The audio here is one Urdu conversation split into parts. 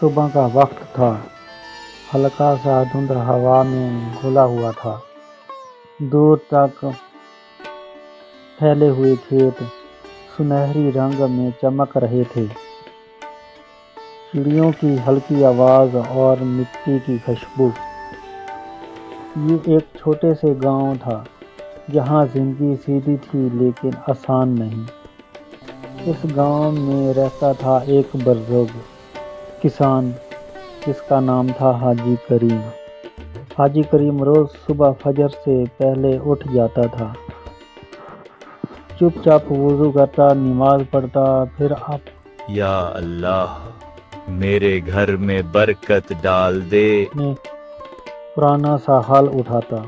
صبح کا وقت تھا، ہلکا سا دھند ہوا میں گھلا ہوا تھا۔ دور تک پھیلے ہوئے کھیت سنہری رنگ میں چمک رہے تھے۔ چڑیوں کی ہلکی آواز اور مٹی کی خوشبو۔ یہ ایک چھوٹے سے گاؤں تھا جہاں زندگی سیدھی تھی لیکن آسان نہیں۔ اس گاؤں میں رہتا تھا ایک بزرگ کسان جس کا نام تھا حاجی کریم۔ حاجی کریم روز صبح فجر سے پہلے اٹھ جاتا تھا، چپ چاپ وضو کرتا، نماز پڑھتا، پھر یا اللہ میرے گھر میں برکت ڈال دے۔ اپنے پرانا سا ہل اٹھاتا۔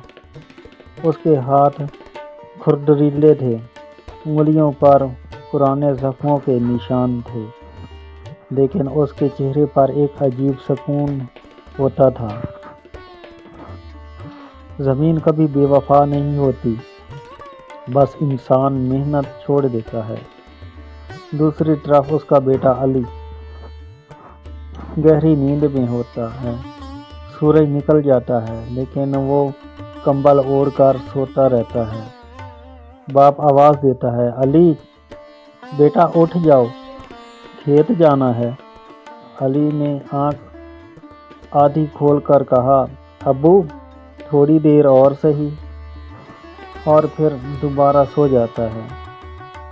اس کے ہاتھ کھردریلے تھے، انگلیوں پر پرانے زخموں کے نشان تھے، لیکن اس کے چہرے پر ایک عجیب سکون ہوتا تھا۔ زمین کبھی بے وفا نہیں ہوتی، بس انسان محنت چھوڑ دیتا ہے۔ دوسری طرف اس کا بیٹا علی گہری نیند میں ہوتا ہے۔ سورج نکل جاتا ہے لیکن وہ کمبل اوڑھ کر سوتا رہتا ہے۔ باپ آواز دیتا ہے، علی بیٹا اٹھ جاؤ، کھیت جانا ہے۔ علی نے آنکھ آدھی کھول کر کہا، ابو تھوڑی دیر اور سہی، اور پھر دوبارہ سو جاتا ہے۔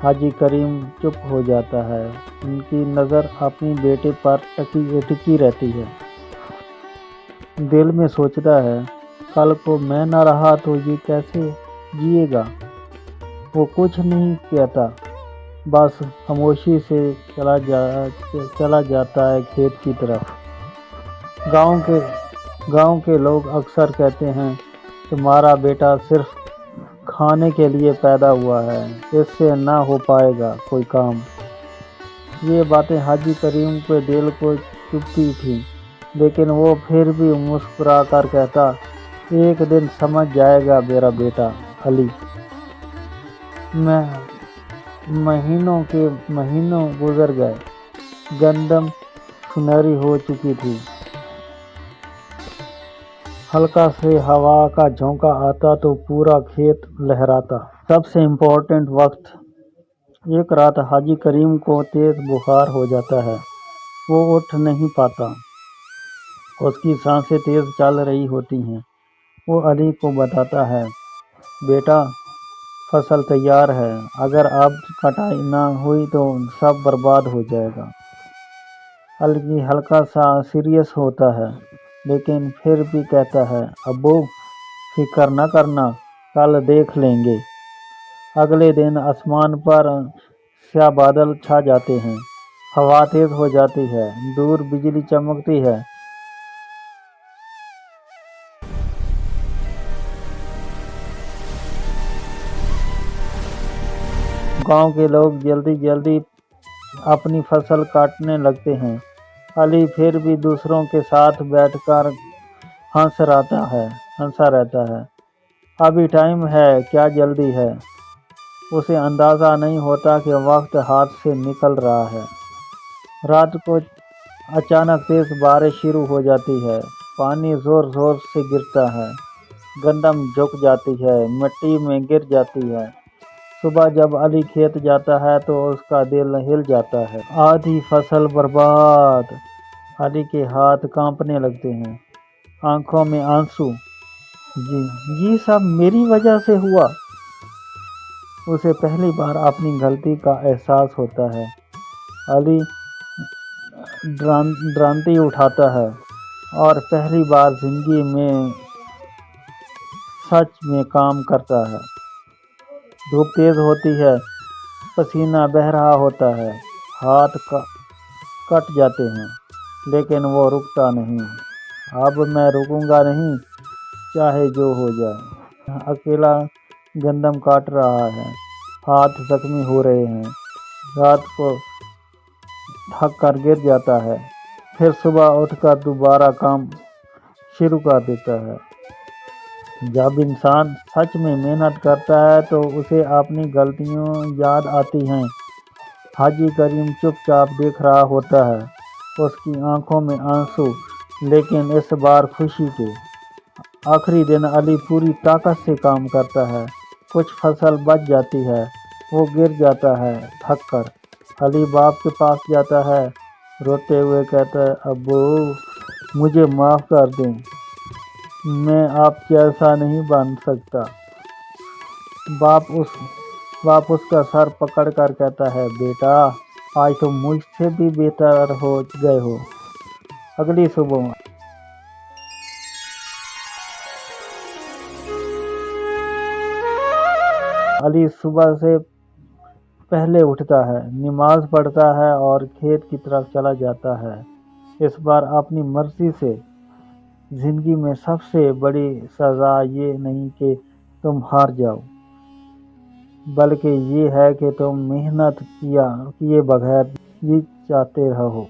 حاجی کریم چپ ہو جاتا ہے، ان کی نظر اپنے بیٹے پر ٹکی رہتی ہے۔ دل میں سوچتا ہے، کل کو میں نہ رہا تو یہ کیسے جیے گا۔ وہ کچھ نہیں کہتا، بس خاموشی سے چلا جاتا ہے کھیت کی طرف۔ گاؤں کے لوگ اکثر کہتے ہیں، تمہارا بیٹا صرف کھانے کے لیے پیدا ہوا ہے، اس سے نہ ہو پائے گا کوئی کام۔ یہ باتیں حاجی کریم کے دل کو چبھتی تھیں، لیکن وہ پھر بھی مسکرا کر کہتا، ایک دن سمجھ جائے گا میرا بیٹا علی۔ مہینوں گزر گئے، گندم سنہری ہو چکی تھی، ہلکا سے ہوا کا جھونکا آتا تو پورا کھیت لہراتا۔ سب سے امپورٹنٹ وقت، ایک رات حاجی کریم کو تیز بخار ہو جاتا ہے، وہ اٹھ نہیں پاتا، اس کی سانسیں تیز چل رہی ہوتی ہیں۔ وہ علی کو بتاتا ہے، بیٹا فصل تیار ہے، اگر اب کٹائی نہ ہوئی تو سب برباد ہو جائے گا۔ علی ہلکا سا سیریس ہوتا ہے، لیکن پھر بھی کہتا ہے، ابو فکر نہ کرنا، کل دیکھ لیں گے۔ اگلے دن آسمان پر سیاہ بادل چھا جاتے ہیں، ہوا تیز ہو جاتی ہے، دور بجلی چمکتی ہے۔ گاؤں کے لوگ جلدی اپنی فصل کاٹنے لگتے ہیں۔ علی پھر بھی دوسروں کے ساتھ بیٹھ کر ہنسا رہتا ہے، ابھی ٹائم ہے، کیا جلدی ہے۔ اسے اندازہ نہیں ہوتا کہ وقت ہاتھ سے نکل رہا ہے۔ رات کو اچانک تیز بارش شروع ہو جاتی ہے، پانی زور زور سے گرتا ہے، گندم جھک جاتی ہے، مٹی میں گر جاتی ہے۔ صبح جب علی کھیت جاتا ہے تو اس کا دل ہل جاتا ہے، آدھی فصل برباد۔ علی کے ہاتھ کانپنے لگتے ہیں، آنکھوں میں آنسو۔ یہ سب میری وجہ سے ہوا۔ اسے پہلی بار اپنی غلطی کا احساس ہوتا ہے۔ علی ڈانٹی اٹھاتا ہے اور پہلی بار زندگی میں سچ میں کام کرتا ہے۔ دھوپ تیز ہوتی ہے، پسینہ بہہ رہا ہوتا ہے، ہاتھ کٹ جاتے ہیں، لیکن وہ رکتا نہیں۔ اب میں رکوں گا نہیں، چاہے جو ہو جائے۔ اکیلا گندم کاٹ رہا ہے، ہاتھ زخمی ہو رہے ہیں، رات کو تھک کر گر جاتا ہے، پھر صبح اٹھ کر دوبارہ کام شروع کر دیتا ہے۔ جب انسان سچ میں محنت کرتا ہے تو اسے اپنی غلطیاں یاد آتی ہیں۔ حاجی کریم چپ چاپ دیکھ رہا ہوتا ہے، اس کی آنکھوں میں آنسو، لیکن اس بار خوشی کے۔ آخری دن علی پوری طاقت سے کام کرتا ہے، کچھ فصل بچ جاتی ہے، وہ گر جاتا ہے تھک کر۔ علی باپ کے پاس جاتا ہے، روتے ہوئے کہتا ہے، ابو مجھے معاف کر دیں، میں آپ جیسا نہیں بن سکتا۔ باپ اس کا سر پکڑ کر کہتا ہے، بیٹا آج تم مجھ سے بھی بہتر ہو گئے ہو۔ اگلی صبح علی صبح سے پہلے اٹھتا ہے، نماز پڑھتا ہے اور کھیت کی طرف چلا جاتا ہے۔ اس بار اپنی مرضی سے۔ زندگی میں سب سے بڑی سزا یہ نہیں کہ تم ہار جاؤ، بلکہ یہ ہے کہ تم محنت کیے بغیر جیت جاتے رہو۔